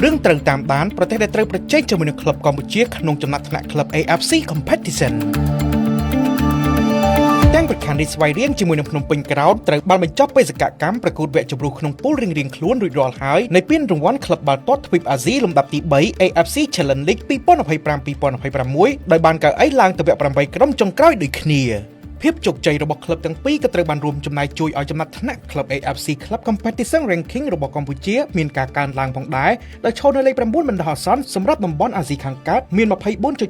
រឿងត្រូវតាមដានប្រទេសដែលត្រូវប្រជែងជាមួយនឹងក្លឹបកម្ពុជាក្នុងចំណាត់ថ្នាក់ក្លឹប AFC Competition ទាំងប្រធាននេះស្វ័យរៀងជាមួយនឹងភ្នំពេញក្រោតត្រូវបានបញ្ចប់បេសកកម្មប្រកួតវគ្គជម្រុះក្នុងពូលរៀងៗខ្លួនរួចរាល់ហើយនៃពានរង្វាន់ក្លឹបបាល់ទាត់ទ្វីបអាស៊ីលំដាប់ទី3 AFC Challenge League 2025-2026 ដោយបានកៅអីឡើងទៅវគ្គ8ក្រុមចុងក្រោយដូចគ្នាភាពជោគជ័យរបស់ក្លឹបទាំងពីរក៏ត្រូវបានរួមចំណែកជួយឲ្យចំណាត់ថ្នាក់ក្លឹប AFC Club Competition Ranking របស់កម្ពុជាមានការកើនឡើងផងដែរដោយឈរនៅលេខ9បណ្ដោះអាសន្នសម្រាប់តំបន់អាស៊ីខាងកើតមាន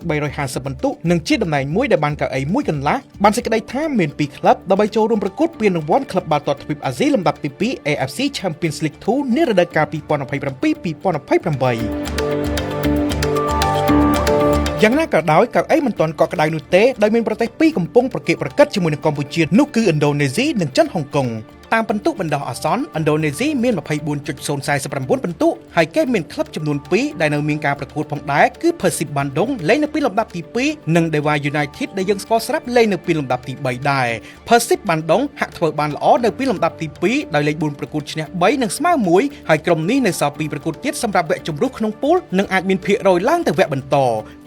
24.350 ពិន្ទុនិងជាតំណែងមួយដែលបានកៅអីមួយកន្លះបានសេចក្តីថាមាន2ក្លឹបដើម្បីចូលរួមប្រកួតពានរង្វាន់ក្លឹបបាល់ទាត់ទ្វីបអាស៊ីលំដាប់ទី2 AFC Champions League 2នារដូវកាល 2027-2028យ៉ាងណាក៏ដោយកៅអីមិនទាន់កក់ក្ដៅនោះទេដោយមានប្រទេសពីរកំពុងប្រកេកប្រកិតជាមួយនឹងកម្ពុជានោះគឺឥណ្ឌូនេស៊ីនិងចិនហុងកុងតាមពិន្ទុបណ្ដោះអាសន្នឥណ្ឌូនេស៊ីមាន 24.049 ពិន្ទុហើយគេមានក្លឹបចំនួន2ដែលនៅមានការប្រកួតផងដែរគឺ Persib Bandung លេងនៅពីលំដាប់ទី2និង Dewa United ដែលយើងស្គាល់ស្រាប់លេងនៅពីលំដាប់ទី3ដែរ Persib Bandung ហាក់ធ្វើបានល្អនៅពីលំដាប់ទី2ដោយលេខ4ប្រកួតឈ្នះ3និងស្មើ1ហើយក្រុមនេះនៅសល់2ប្រកួតទៀតសម្រាប់វគ្គជម្រុះក្នុងពូលនិងអាចមានភាគរយឡើងទៅវគ្គបន្ត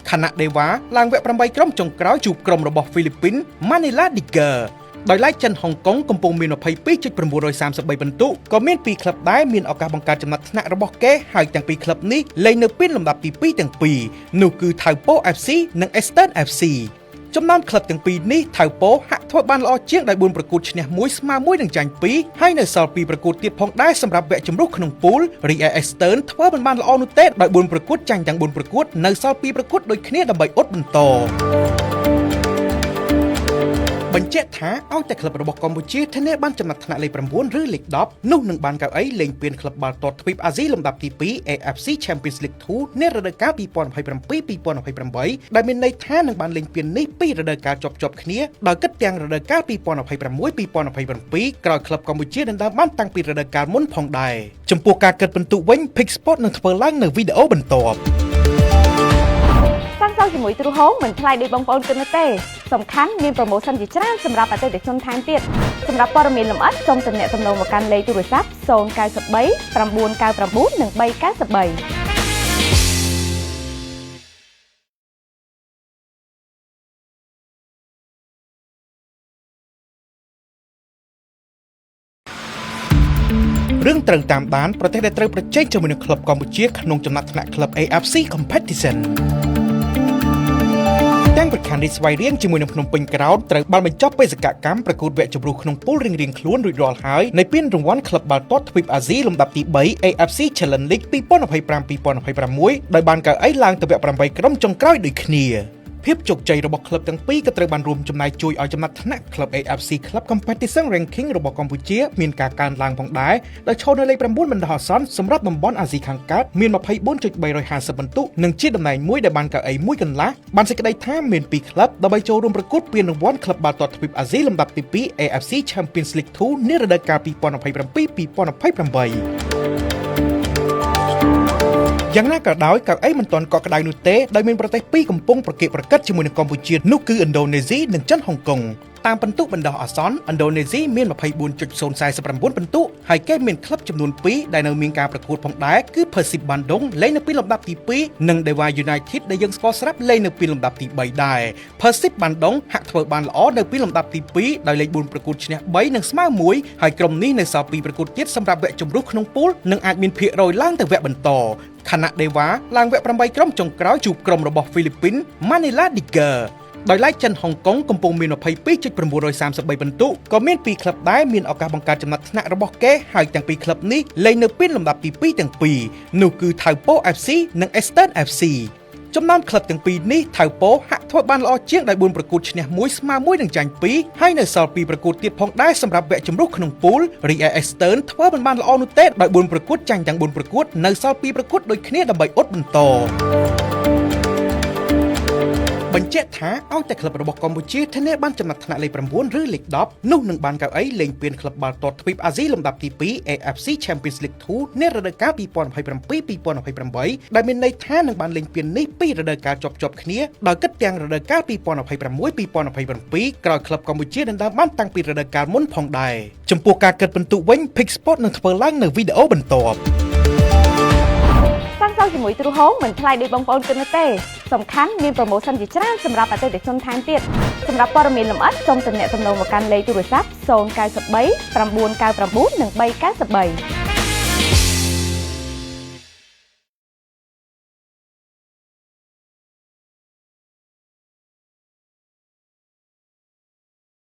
ខណៈ Dewa ឡើងវគ្គ8ក្រុមចុងក្រោយជួបក្រុមរបស់ហ្វីលីពីន Manila Tigerដោយឡែកចិនហុងកុងកំពុងមាន 22.933 ពិន្ទុក៏មាន2ក្លឹបដែរមានឱកាសបង្កើតចំណាត់ថ្នាក់របស់គេហើយទាំង2ក្លឹបនេះលេងនៅពីលំដាប់ទី2ទាំងពីរនោះគឺ Taupo FC និង Eastern FC ចំណោមក្លឹបទាំងពីរនេះ Taupo ហាក់ធ្វើបានល្អជាងដោយ4ប្រកួតឈ្នះ1ស្មើ1និងចាញ់2ហើយនៅសល់2ប្រកួតទៀតផងដែរសម្រាប់វគ្គជម្រុះក្នុងពូលរីឯ Eastern ធ្វើមិនបានល្អនោះទេដោយ4ប្រកួតចាញ់ទាំង4ប្រកួតនៅសល់2ប្រកួតដូចគ្នាដើម្បីអ៊ុតបន្តបញ្ជាក់ថាឲ្យតែក្លឹបរបស់កម្ពុជាធានាបានចំណាត់ថ្នាក់លេខ9ឬលេខ10នោះនឹងបានកៅអីលេងពានក្លឹបបាល់ទាត់ទ្វីបអាស៊ីលំដាប់ទី2 AFC Champions League 2នារដូវកាល 2027-2028 ដែលមានន័យថានឹងបានលេងពាននេះ2រដូវកាលជាប់ៗគ្នាដោយគិតទាំងរដូវកាល 2026-2027 ក្រោយក្លឹបកម្ពុជានឹងដើរបានតាំងពីរដូវកាលមុនផងដែរចំពោះការគិតពិន្ទុវិញ Pick Sport នឹងធ្វើឡើងនៅវីដេអូបន្ទាប់សាំងជាមួយទ្រូហោងមិនថ្លៃដូចបងប្អូនគិតនោះទេសំខាន់មានប្រូម៉ូសិនជាច្រើនសម្រាប់អតិថិជនថែមទៀតសម្រាប់ព័ត៌មានលម្អិតសូមទំនាក់ទំនងមកកាន់លេខទូរស័ព្ទ093 999និង393រឿងត្រូវតាមដានប្រទេសដែលត្រូវប្រជែងជាមួយនឹងក្លឹបកម្ពុជាក្នុងចំណាត់ថ្នាក់ក្លឹប AFC Competition ទាំងប្រធាននេះស្វ័យរៀងជាមួយនឹងភ្នំពេញក្រោតត្រូវបានបញ្ចប់បេសកកម្មប្រកួតវគ្គជម្រុះក្នុងពូលរៀងៗខ្លួនរួចរាល់ហើយនៃពានរង្វាន់ក្លឹបបាល់ទាត់ទ្វីបអាស៊ីលំដាប់ទី3 AFC Challenge League 2025-2026 ដោយបានកៅអីឡើងទៅវគ្គ8ក្រុមចុងក្រោយដូចគ្នាភាពជោគជ័យរបស់ក្លឹបទាំងពីរក៏ត្រូវបានរួមចំណែកជួយឲ្យចំណាត់ថ្នាក់ក្លឹប AFC Club Competition Ranking របស់កម្ពុជាមានការកើនឡើងផងដែរដោយឈរនៅលេខ9បណ្ដោះអាសន្នសម្រាប់តំបន់អាស៊ីខាងកើតមាន 24.350 ពិន្ទុនិងជាតំណែងមួយដែលបានកៅអីមួយកន្លះបានសេចក្តីថាមាន2ក្លឹបដើម្បីចូលរួមប្រកួតពានរង្វាន់ក្លឹបបាល់ទាត់ទ្វីបអាស៊ីលំដាប់ទី2 AFC Champions League 2នារដូវកាល 2027-2028យ៉ាងណាក៏ដោយកៅអីមិនទាន់កក់ក្ដៅនោះទេដោយមានប្រទេសពីរកំពុងប្រកេកប្រកិតជាមួយនឹងកម្ពុជានោះគឺឥណ្ឌូនេស៊ីនិងចិនហុងកុងតាមពិន្ទុបណ្ដោះអាសន្នឥណ្ឌូនេស៊ីមាន 24.049 ពិន្ទុហើយគេមានក្លឹបចំនួន2ដែលនៅមានការប្រកួតផងដែរគឺ Persib Bandung លេងនៅពីលំដាប់ទី2និង Dewa United ដែលយើងស្គាល់ស្រាប់លេងនៅពីលំដាប់ទី3ដែរ Persib Bandung ហាក់ធ្វើបានល្អនៅពីលំដាប់ទី2ដោយលេខ4ប្រកួតឈ្នះ3និងស្មើ1ហើយក្រុមនេះនៅសល់2ប្រកួតទៀតសម្រាប់វគ្គជម្រុះក្នុងពូលនិងអាចមានភាគរយឡើងទៅវគ្គបន្តខណៈ Dewa ឡើងវគ្គ8ក្រុមចុងក្រោយជួបក្រុមរបស់ហ្វីលីពីន Manila Tigerដោយឡែកចិនហុងកុងកំពុងមាន 22.933 ពិន្ទុក៏មាន2ក្លឹបដែរមានឱកាសបង្កើតចំណាត់ថ្នាក់របស់គេហើយទាំង2ក្លឹបនេះលេងនៅពីលំដាប់ទី2ទាំងពីរនោះគឺ Taupo FC និង Eastern FC ចំណោមក្លឹបទាំងពីរនេះ Taupo ហាក់ធ្វើបានល្អជាងដោយ4ប្រកួតឈ្នះ1ស្មើ1និងចាញ់2ហើយនៅសល់2ប្រកួតទៀតផងដែរសម្រាប់វគ្គជម្រុះក្នុងពូលរីឯ Eastern ធ្វើមិនបានល្អនោះទេដោយ4ប្រកួតចាញ់ទាំង4ប្រកួតនៅសល់2ប្រកួតដូចគ្នាដើម្បីអ៊ុតបន្តបញ្ជាក់ថាឲ្យតែក្លឹបរបស់កម្ពុជាធានាបានចំណាត់ថ្នាក់លេខ9ឬលេខ10នោះនឹងបានកៅអីលេងពានក្លឹបបាល់ទាត់ទ្វីបអាស៊ីលំដាប់ទី2 AFC Champions League 2នារដូវកាល 2027-2028 ដែលមានន័យថានឹងបានលេងពាននេះ2រដូវកាលជាប់ៗគ្នាដោយគិតទាំងរដូវកាល 2026-2027 ក្រោយក្លឹបកម្ពុជានឹងដើរបានតាំងពីរដូវកាលមុនផងដែរចំពោះការគិតពិន្ទុវិញ Pick Sport នឹងធ្វើឡើងនៅវីដេអូបន្ទាប់ស ជាមួយទ្រូហោងមិនថ្លៃដូចបងប្អូនគិតនោះទេសំខាន់មានប្រូម៉ូសិនជាច្រើនសម្រាប់អតិថិជនថែមទៀតសម្រាប់ព័ត៌មានលម្អិតសូមទំនាក់ទំនងមកកាន់លេខទូរស័ព្ទ093 999 និង393